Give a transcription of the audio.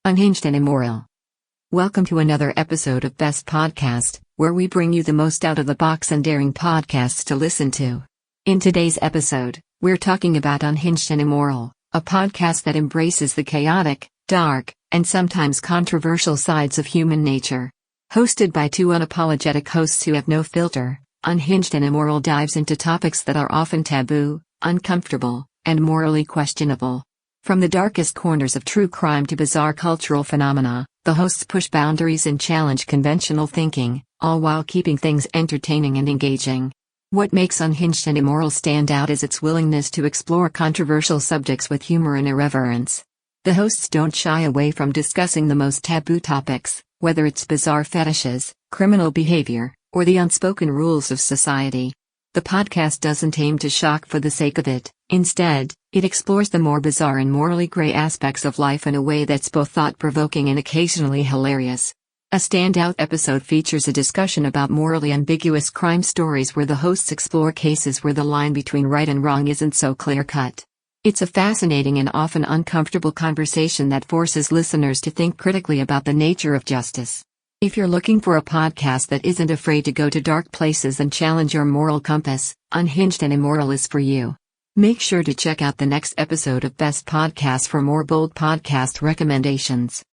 Unhinged and Immoral. Welcome to another episode of Best Podcast, where we bring you the most out-of-the-box and daring podcasts to listen to. In today's episode, we're talking about Unhinged and Immoral, a podcast that embraces the chaotic, dark, and sometimes controversial sides of human nature. Hosted by two unapologetic hosts who have no filter, Unhinged and Immoral dives into topics that are often taboo, uncomfortable, and morally questionable. From the darkest corners of true crime to bizarre cultural phenomena, the hosts push boundaries and challenge conventional thinking, all while keeping things entertaining and engaging. What makes Unhinged and Immoral stand out is its willingness to explore controversial subjects with humor and irreverence. The hosts don't shy away from discussing the most taboo topics, whether it's bizarre fetishes, criminal behavior, or the unspoken rules of society. The podcast doesn't aim to shock for the sake of it. Instead, it explores the more bizarre and morally gray aspects of life in a way that's both thought-provoking and occasionally hilarious. A standout episode features a discussion about morally ambiguous crime stories where the hosts explore cases where the line between right and wrong isn't so clear-cut. It's a fascinating and often uncomfortable conversation that forces listeners to think critically about the nature of justice. If you're looking for a podcast that isn't afraid to go to dark places and challenge your moral compass, Unhinged and Immoral is for you. Make sure to check out the next episode of Best Podcasts for more bold podcast recommendations.